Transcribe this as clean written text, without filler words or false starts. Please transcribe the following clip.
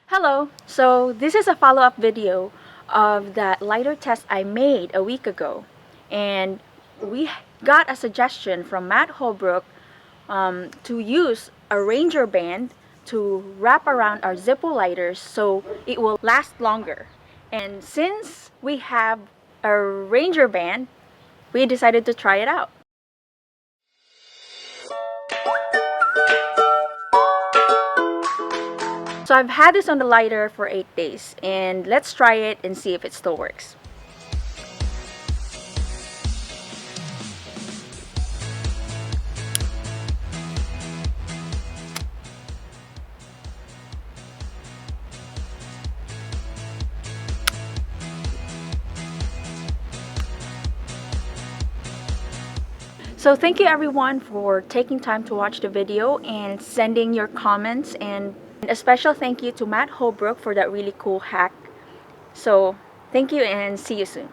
Hello! So this is a follow-up video of that lighter test I made a week ago. And we got a suggestion from Matt Holbrook to use a Ranger band to wrap around our Zippo lighters so it will last longer. And since we have a Ranger band, we decided to try it out. So I've had this on the lighter for 8 days, and let's try it and see if it still works. So thank you everyone for taking time to watch the video and sending your comments, and a special thank you to Matt Holbrook for that really cool hack. So thank you and see you soon.